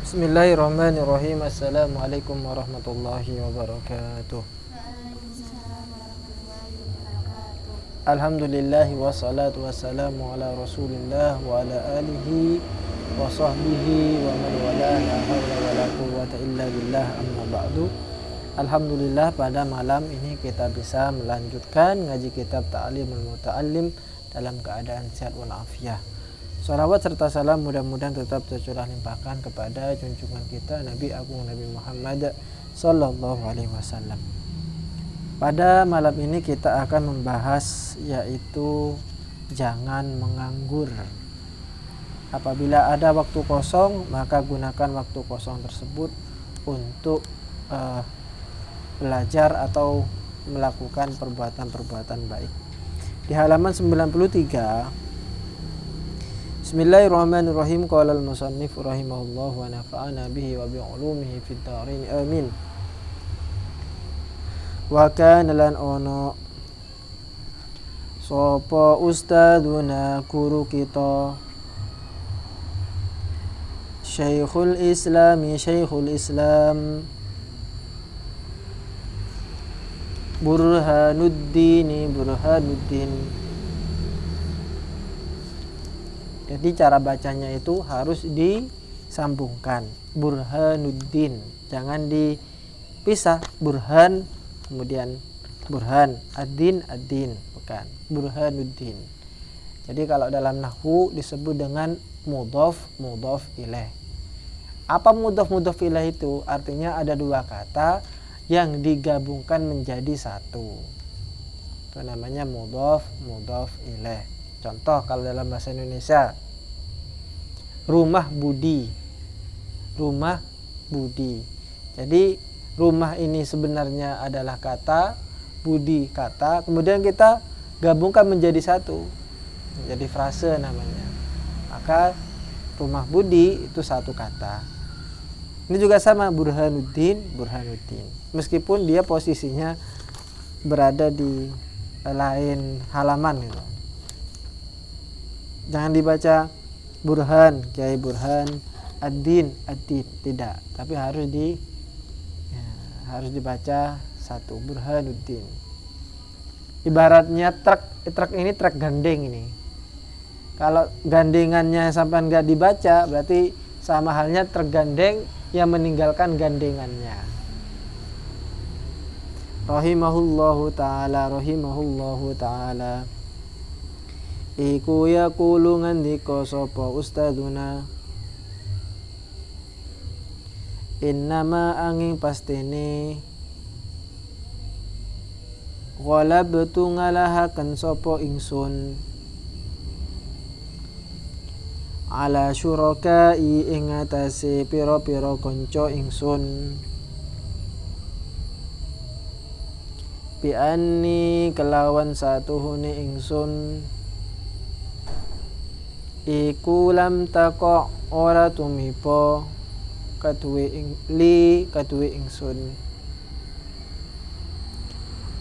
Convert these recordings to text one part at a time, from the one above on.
Bismillahirrahmanirrahim. Assalamualaikum warahmatullahi wabarakatuh. Alhamdulillah wassalatu wassalamu ala Rasulillah wa ala alihi wa sahbihi wa man wala la haula wala quwwata illa billah, amma ba'du. Alhamdulillah, pada malam ini kita bisa melanjutkan ngaji kitab Ta'limul Muta'allim dalam keadaan sehat walafiat. Salawat serta salam mudah-mudahan tetap tercurah limpahkan kepada junjungan kita Nabi Agung Nabi Muhammad Sallallahu Alaihi Wasallam. Pada malam ini kita akan membahas yaitu jangan menganggur. Apabila ada waktu kosong, maka gunakan waktu kosong tersebut untuk belajar atau melakukan perbuatan-perbuatan baik. Di halaman 93, Bismillahirrahmanirrahim. Qala al-musannif rahimahullah wa nafa'ana bihi wa bi ulumihi fid dharain amin. Wa kana lan ono sapa ustaduna guru kita Syekhul Islam Burhanuddin. Jadi cara bacanya itu harus disambungkan, Burhanuddin, jangan dipisah. Burhan kemudian Burhan, Ad-Din, bukan Burhanuddin. Jadi kalau dalam nahwu disebut dengan mudhaf ilaih. Apa mudhaf ilaih itu? Artinya ada dua kata yang digabungkan menjadi satu. Itu namanya mudhaf ilaih. Contoh kalau dalam bahasa Indonesia, rumah budi. Jadi rumah ini sebenarnya adalah kata, budi kata, kemudian kita gabungkan menjadi satu, menjadi frase namanya. Maka rumah budi itu satu kata. Ini juga sama, Burhanuddin. Meskipun dia posisinya berada di lain halaman gitu. Jangan dibaca Burhan, Kiai Burhan, Ad-Din, tidak, tapi harus dibaca satu, Burhanuddin. Ibaratnya truk ini truk gandeng ini. Kalau gandengannya sampai nggak dibaca, berarti sama halnya truk gandeng yang meninggalkan gandengannya. Rahimahullahu ta'ala. Iku yaqulu ngandika sapa ustaduna, innama angin pastene ghalabtu ngalahaken sapa ingsun ala syurakai ing atase pira-pira kanca ingsun, bi anni kelawan satuhune ingsun iku lam tako ora tumipo kaduwe ingsun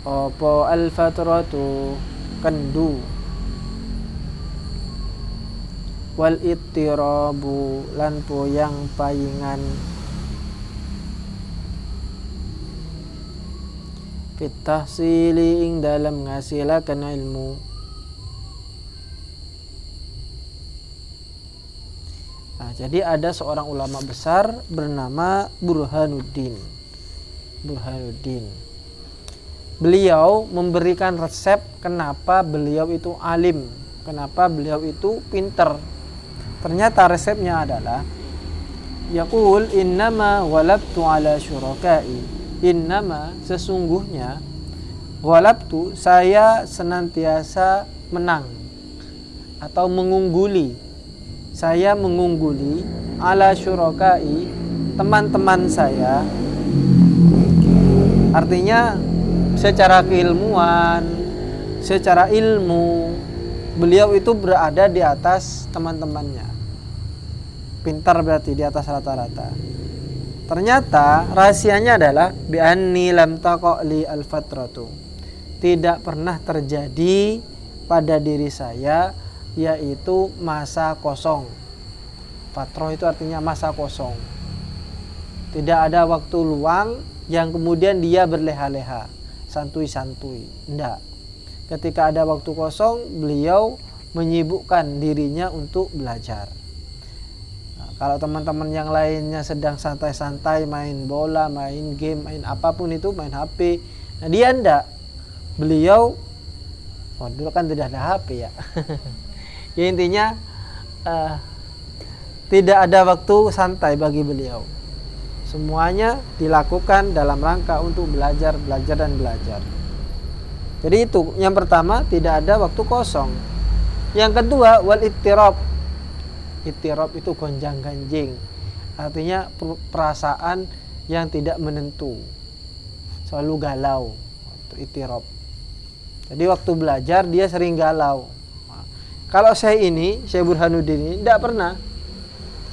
apa al-fatratu kendu wal ittirabu lan poyang payingan pitahsili ing dalam ngasilaken ilmu. Jadi ada seorang ulama besar bernama Burhanuddin. Beliau memberikan resep kenapa beliau itu alim, kenapa beliau itu pinter. Ternyata resepnya adalah yaqul innama ghalabtu ala syurakai. Innama sesungguhnya, ghalabtu saya senantiasa menang atau mengungguli. Saya mengungguli ala syurakai, teman-teman saya. Artinya secara keilmuan, secara ilmu, beliau itu berada di atas teman-temannya. Pintar berarti di atas rata-rata. Ternyata rahasianya adalah bi anni lam taqali al-fatratu. Tidak pernah terjadi pada diri saya yaitu masa kosong. Fatroh itu artinya masa kosong. Tidak ada waktu luang yang kemudian dia berleha-leha, santuy-santuy. Tidak. Ketika ada waktu kosong, beliau menyibukkan dirinya untuk belajar. Nah, kalau teman-teman yang lainnya sedang santai-santai main bola, main game, main apapun itu, main HP, nah dia enggak. Beliau, dulu kan tidak ada HP ya. Ya intinya tidak ada waktu santai bagi beliau. Semuanya dilakukan dalam rangka untuk belajar dan belajar. Jadi itu yang pertama, tidak ada waktu kosong. Yang kedua, wal ittirab. Ittirab itu gonjang-ganjing. Artinya perasaan yang tidak menentu. Selalu galau. Itu ittirab. Jadi waktu belajar dia sering galau. Kalau saya Burhanuddin ini tidak pernah.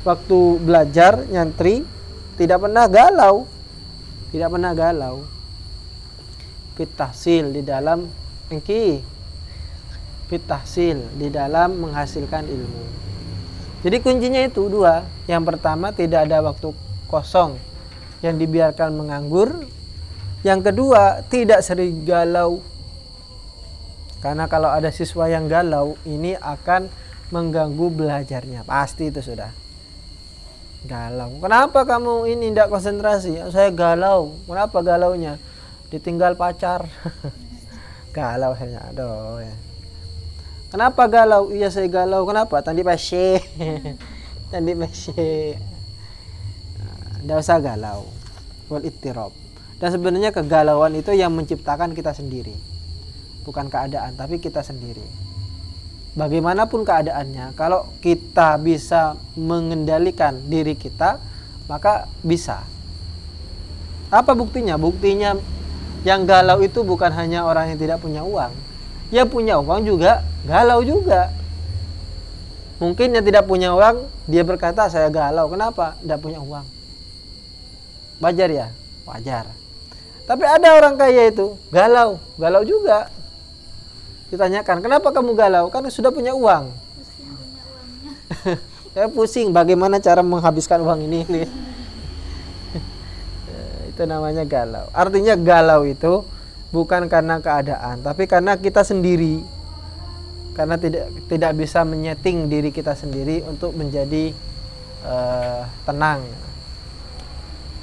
Waktu belajar nyantri tidak pernah galau. Tidak pernah galau. Fitahsil di dalam fitahsil di dalam menghasilkan ilmu. Jadi kuncinya itu dua. Yang pertama, tidak ada waktu kosong yang dibiarkan menganggur. Yang kedua, tidak sering galau. Karena kalau ada siswa yang galau, ini akan mengganggu belajarnya. Pasti itu sudah. Galau. Kenapa kamu ini tidak konsentrasi? Saya galau. Kenapa galaunya? Ditinggal pacar. Galau saya. Aduh ya. Kenapa galau? Iya saya galau. Kenapa? Tadi pesye. Tadi pesye. Tidak usah galau. Wal ittirab. Dan sebenarnya kegalauan itu yang menciptakan kita sendiri. Bukan keadaan, tapi kita sendiri. Bagaimanapun keadaannya, kalau kita bisa mengendalikan diri kita, maka bisa. Apa buktinya? Buktinya yang galau itu bukan hanya orang yang tidak punya uang. Yang punya uang juga galau juga. Mungkin yang tidak punya uang, dia berkata saya galau. Kenapa? Tidak punya uang. Wajar ya? Wajar. Tapi ada orang kaya itu galau juga. Ditanyakan, kenapa kamu galau? Kan sudah punya uang. Pusing punya uangnya. Saya pusing bagaimana cara menghabiskan uang ini. Itu namanya galau. Artinya galau itu bukan karena keadaan, tapi karena kita sendiri. Karena tidak bisa menyeting diri kita sendiri untuk menjadi tenang.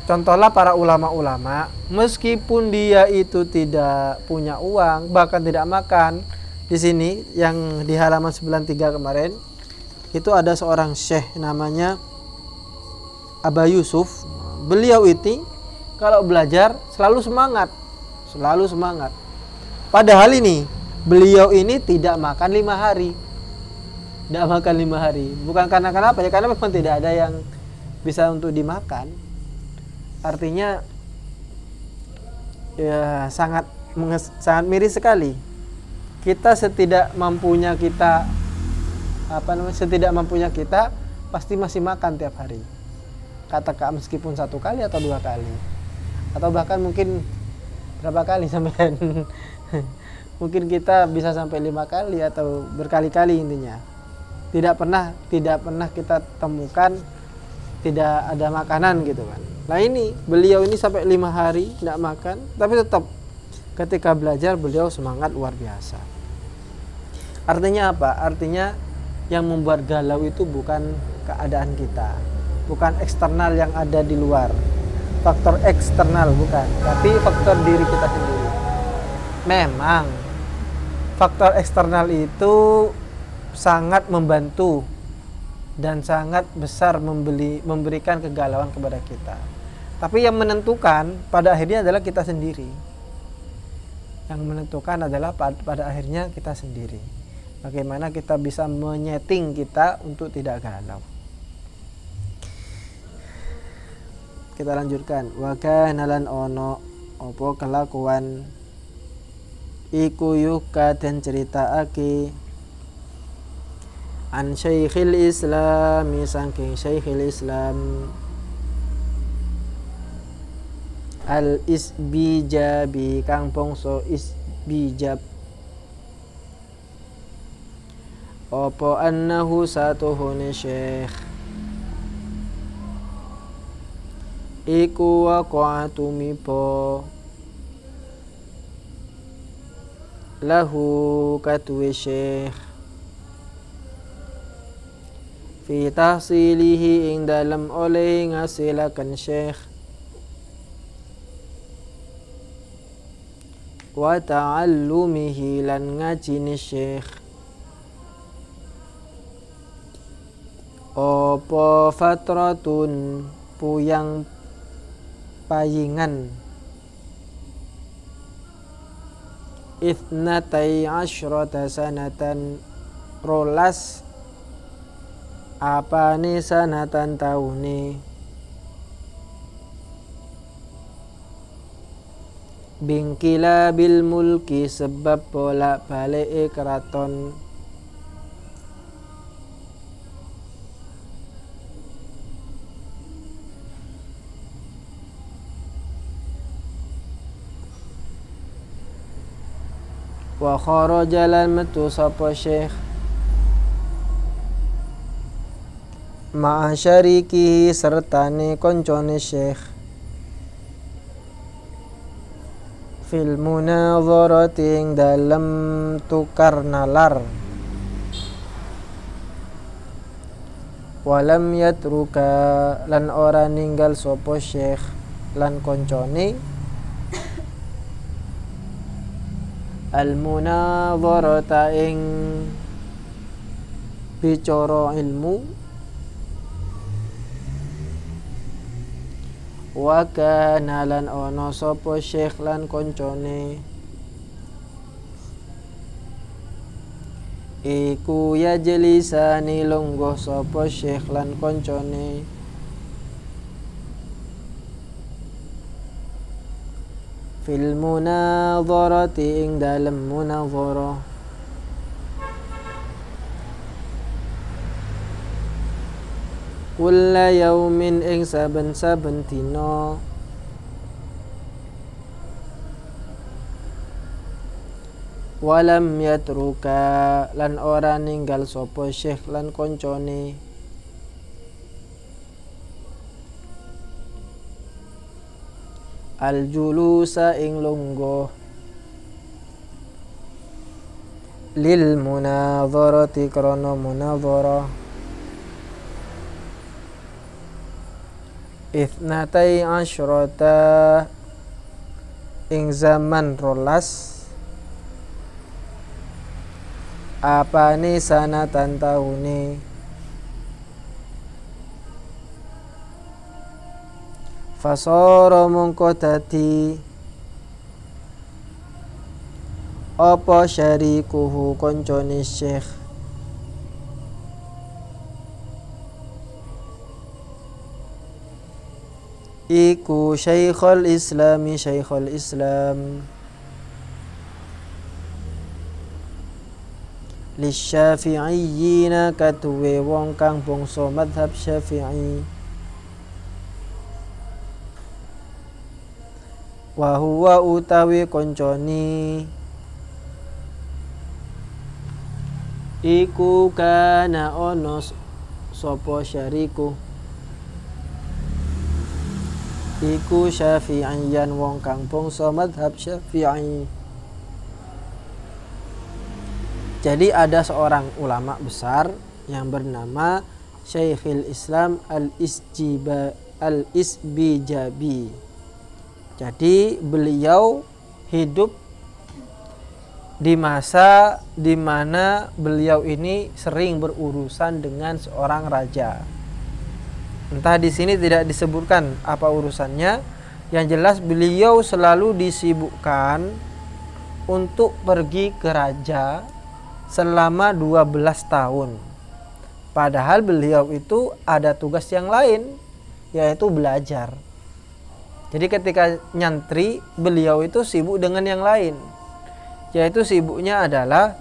Contohlah para ulama-ulama, meskipun dia itu tidak punya uang, bahkan tidak makan. Di sini yang di halaman 93 kemarin, itu ada seorang syekh namanya Aba Yusuf. Beliau itu kalau belajar selalu semangat. Padahal ini beliau ini tidak makan 5 hari. Tidak makan 5 hari. Bukan karena kenapa ya? Karena memang tidak ada yang bisa untuk dimakan. Artinya ya sangat miris sekali. Kita setidak mampunya kita pasti masih makan tiap hari. Katakan meskipun 1 kali atau 2 kali. Atau bahkan mungkin berapa kali sampai mungkin kita bisa sampai 5 kali atau berkali-kali intinya. Tidak pernah kita temukan tidak ada makanan gitu kan. Nah ini beliau ini sampai 5 hari tidak makan, tapi tetap ketika belajar beliau semangat luar biasa. Artinya apa? Artinya yang membuat galau itu bukan keadaan kita, bukan eksternal yang ada di luar, faktor eksternal bukan, tapi faktor diri kita sendiri. Memang faktor eksternal itu sangat membantu dan sangat besar memberikan kegalauan kepada kita. Tapi yang menentukan pada akhirnya adalah kita sendiri. Yang menentukan adalah pada akhirnya kita sendiri. Bagaimana kita bisa menyeting kita untuk tidak galau. Kita lanjutkan. Wa kana lan ono apa kelakuan iku yuka den ceritaake an Syekhil Islam saking Syekhil Islam al isbijabi kang bangsa isbijab apa annahu satuhune syekh iku waqa'atu mipo lahu katwe syekh fi tahsilihi ing dalam oleh ngasilakan syekh wa ta'allumihi lan ngajini syekh opo fatratun puyang payingan ithnatai asyrata sanatan rolas apane sanatan taune bingkila bil mulki sebab bolak balik keraton wa kharaja lan metu sapa syekh ma'a syariki sertane koncone syekh fil munadharati ing dalem tukar nalar walam yatruka lan ora ninggal sapa syekh lan koncone al munadharata ing bicara ilmu wa kana lan ana sapa syekh lan koncone iku yajlisani lungguh sapa syekh lan koncone fil munadharati ing dalem munadharah kulla yaumin ing saben-saben dina walam yatruka lan ora ninggal sapa syekh lan koncone al julusa ing lungguh lil munadharati krana munadharah ithnatai asyrata ing zaman rolas apane sanatan taune fasara mongko dadi apa syarikuhu koncone syekh iku Syekhul Islam lisyafi'iyina katuwe wong kang bangsa madhab Syafi'i wa huwa utawi konconi iku kana ono sapa syariku iku Syafi'iyan wong kang bangsa madhab Syafi'i. Jadi ada seorang ulama besar yang bernama Syekhul Islam Al-Isbijabi. Jadi beliau hidup di masa di mana beliau ini sering berurusan dengan seorang raja. Entah di sini tidak disebutkan apa urusannya. Yang jelas beliau selalu disibukkan untuk pergi ke raja selama 12 tahun. Padahal beliau itu ada tugas yang lain, yaitu belajar. Jadi ketika nyantri, beliau itu sibuk dengan yang lain, yaitu sibuknya adalah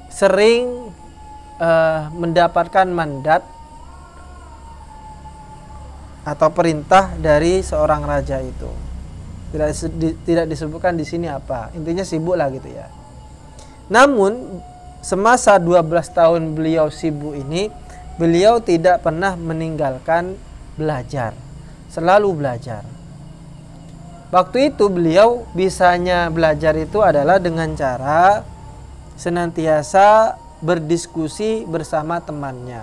sering mendapatkan mandat atau perintah dari seorang raja itu. Tidak disebutkan di sini apa. Intinya sibuk lah gitu ya. Namun semasa 12 tahun beliau sibuk ini, beliau tidak pernah meninggalkan belajar. selalu belajar. Waktu itu beliau bisanya belajar itu adalah dengan cara senantiasa berdiskusi bersama temannya.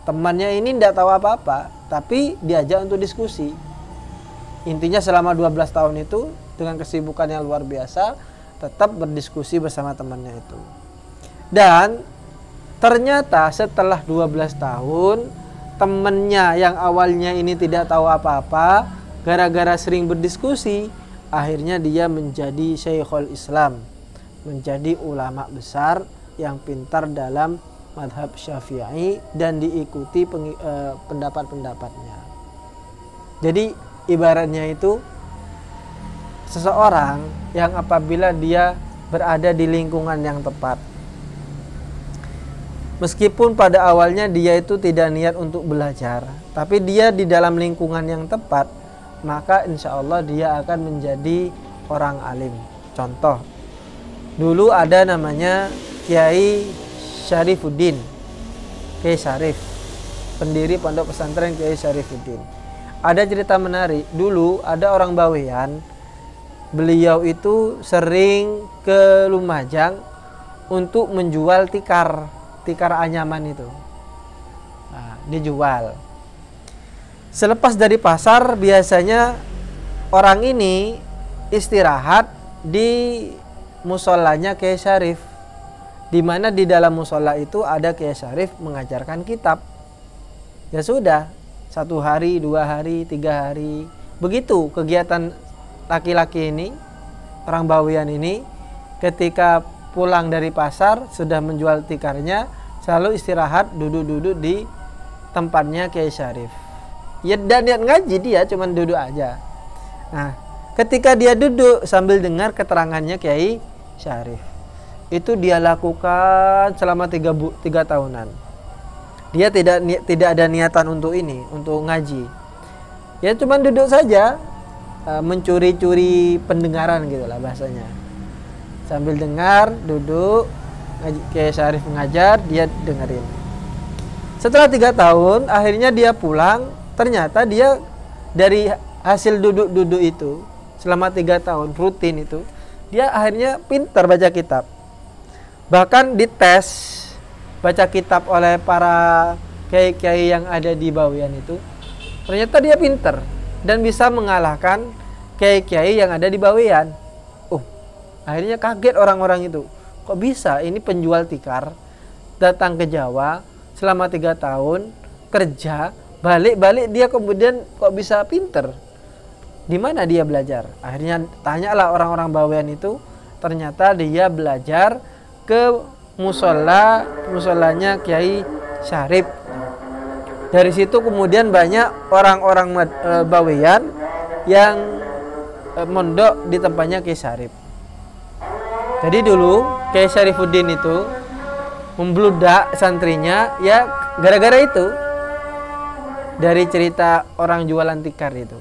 Temannya ini tidak tahu apa-apa, tapi diajak untuk diskusi. Intinya selama 12 tahun itu dengan kesibukan yang luar biasa tetap berdiskusi bersama temannya itu. Dan ternyata setelah 12 tahun temannya yang awalnya ini tidak tahu apa-apa, gara-gara sering berdiskusi, akhirnya dia menjadi Syekhul Islam, menjadi ulama besar yang pintar dalam madhab Syafi'i dan diikuti pendapat-pendapatnya. Jadi ibaratnya itu seseorang yang apabila dia berada di lingkungan yang tepat, meskipun pada awalnya dia itu tidak niat untuk belajar, tapi dia di dalam lingkungan yang tepat, maka insya Allah dia akan menjadi orang alim. Contoh, dulu ada namanya Kiai Syarifuddin, Kiai Syarif, pendiri pondok pesantren Kiai Syarifuddin. Ada cerita menarik, dulu ada orang Bawean, beliau itu sering ke Lumajang untuk menjual tikar anyaman itu. Nah, dijual. Selepas dari pasar, biasanya orang ini istirahat di musolanya Kiai Syarif, di mana di dalam musola itu ada Kiai Syarif mengajarkan kitab. Ya sudah, 1 hari, 2 hari, 3 hari, begitu kegiatan laki-laki ini, orang Bawean ini, ketika pulang dari pasar sudah menjual tikarnya, selalu istirahat duduk-duduk di tempatnya Kiai Syarif. Ya, dan niat ngaji dia cuman duduk aja. Nah, ketika dia duduk sambil dengar keterangannya Kiai Syarif, itu dia lakukan selama 3 tahunan. Dia tidak ada niatan untuk ini, untuk ngaji. Ya cuman duduk saja, mencuri-curi pendengaran gitulah bahasanya. Sambil dengar, duduk, Kiai Syarif mengajar, dia dengerin. Setelah 3 tahun, akhirnya dia pulang. Ternyata dia dari hasil duduk-duduk itu selama 3 tahun rutin itu, dia akhirnya pintar baca kitab. Bahkan dites baca kitab oleh para kiai-kiai yang ada di Bawean itu, ternyata dia pintar dan bisa mengalahkan kiai-kiai yang ada di Bawean. Akhirnya kaget orang-orang itu, kok bisa ini penjual tikar datang ke Jawa selama 3 tahun kerja, balik dia kemudian kok bisa pinter, di mana dia belajar? Akhirnya tanyalah orang-orang Bawean itu, ternyata dia belajar ke musolanya Kiai Syarif. Dari situ kemudian banyak orang-orang Bawean yang mondok di tempatnya Kiai Syarif. Jadi dulu Kiai Syarifuddin itu membludak santrinya ya gara-gara itu, dari cerita orang jualan tikar itu.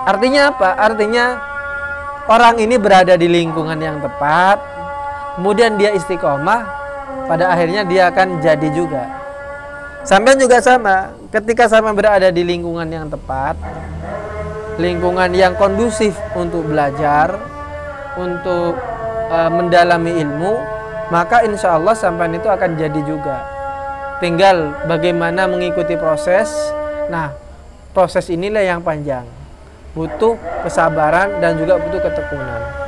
Artinya apa? Artinya orang ini berada di lingkungan yang tepat, kemudian dia istiqomah, pada akhirnya dia akan jadi juga. Sampai juga sama, ketika sama berada di lingkungan yang tepat, lingkungan yang kondusif untuk belajar, untuk mendalami ilmu, maka insya Allah sampean itu akan jadi juga. Tinggal bagaimana mengikuti proses. Nah, proses inilah yang panjang, butuh kesabaran dan juga butuh ketekunan.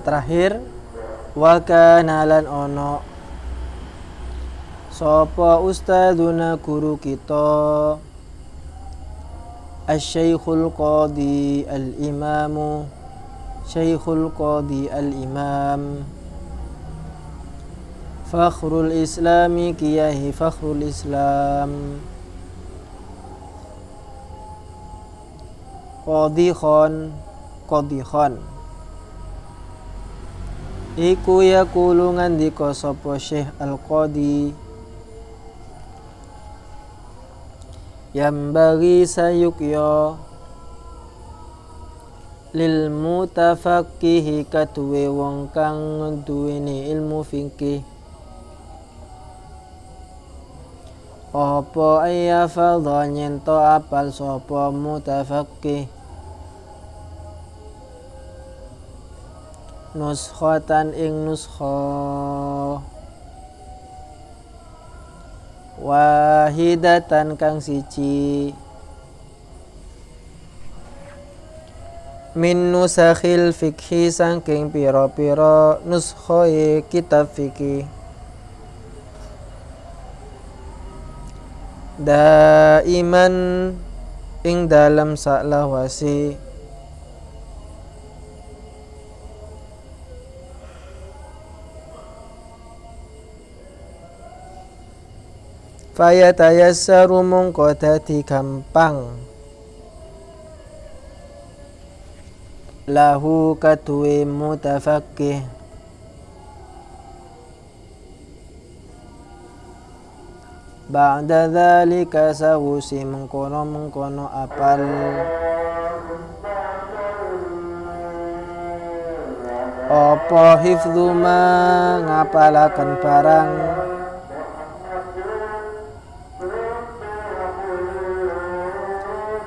terakhir, wa kana lan ono sapa ustadzuna guru kita asy-syaikhul qadi al-imamu syaikhul qadi al-imam fakhrul islami kiyahi fakhrul islam qadi khan iku yaqulu ngandika sapa Syekh Al-Qadi yang bagi sayukya lil mutafaqqihi katuwe wong kang duweni ilmu fikih apa ayya fadha nyento apal sapa mutafaqqih nuskhatan ing nuskha wahidatan kang siji min nusakhil fikhi saking pira-pira nuskhae kitab fikih daiman ing dalam saklawase fayatayassaru mongko dadi gampang lahu kaduwe mutafaqqih ba'da dzalika sawusi mengkono apal apa hifdzu ma ngapalaken barang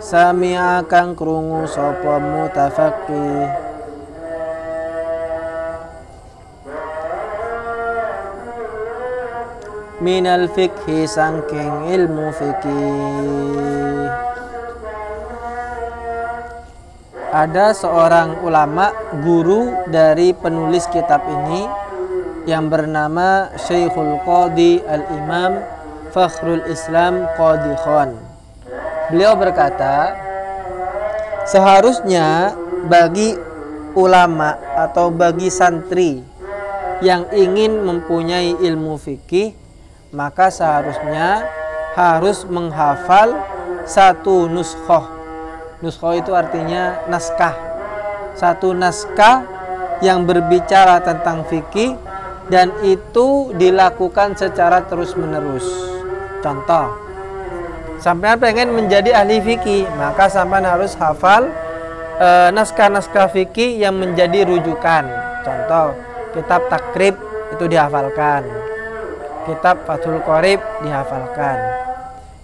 sami'a kang krungu sapa mutafaqqih minal fikhi saking ilmu fikih. Ada seorang ulama guru dari penulis kitab ini yang bernama Syaikhul Qadi Al-Imam Fakhrul Islam Qadi Khan. Beliau berkata, seharusnya bagi ulama atau bagi santri yang ingin mempunyai ilmu fikih, maka seharusnya harus menghafal satu nuskhoh. Nuskhoh itu artinya naskah. Satu naskah yang berbicara tentang fikih dan itu dilakukan secara terus-menerus. Contoh, sampean pengen menjadi ahli fikih, maka sampean harus hafal naskah-naskah fikih yang menjadi rujukan. Contoh, kitab Takrib itu dihafalkan, kitab Fathul Qorib dihafalkan.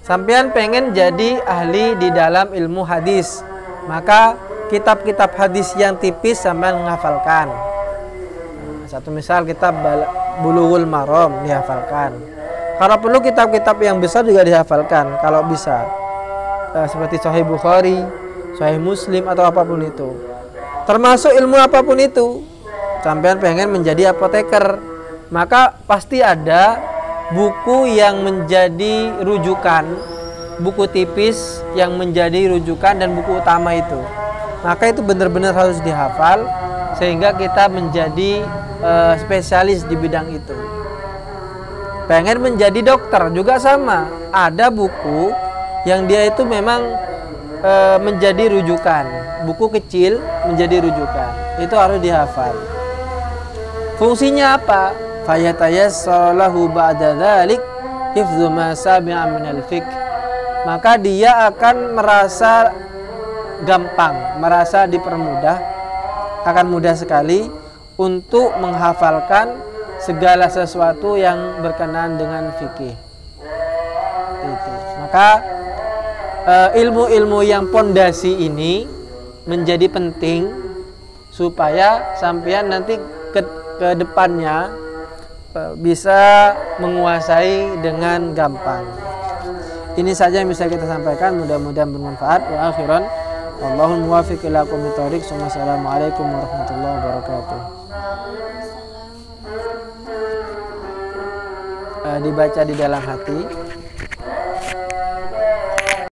Sampean pengen jadi ahli di dalam ilmu hadis, maka kitab-kitab hadis yang tipis sampean menghafalkan. Satu misal kitab Bulughul Maram dihafalkan. Kalau perlu kitab-kitab yang besar juga dihafalkan kalau bisa. Seperti Sahih Bukhari, Sahih Muslim atau apapun itu. Termasuk ilmu apapun itu. Sampean pengen menjadi apoteker, maka pasti ada buku yang menjadi rujukan, buku tipis yang menjadi rujukan dan buku utama itu. Maka itu benar-benar harus dihafal sehingga kita menjadi spesialis di bidang itu. Pengen menjadi dokter juga sama, ada buku yang dia itu memang menjadi rujukan, buku kecil menjadi rujukan, itu harus dihafal. Fungsinya apa? Fayatayassalahu ba'da dzalik hifdzu ma sami'a minal fiqh. Maka dia akan merasa gampang, merasa dipermudah, akan mudah sekali untuk menghafalkan segala sesuatu yang berkenaan dengan fikih. Itu. Maka ilmu-ilmu yang pondasi ini menjadi penting supaya sampean nanti ke depannya bisa menguasai dengan gampang. Ini saja yang bisa kita sampaikan, mudah-mudahan bermanfaat. Wa akhiran Allahul muwaffiq ila aqwamit thoriq. Wassalamualaikum warahmatullahi wabarakatuh. dibaca di dalam hati,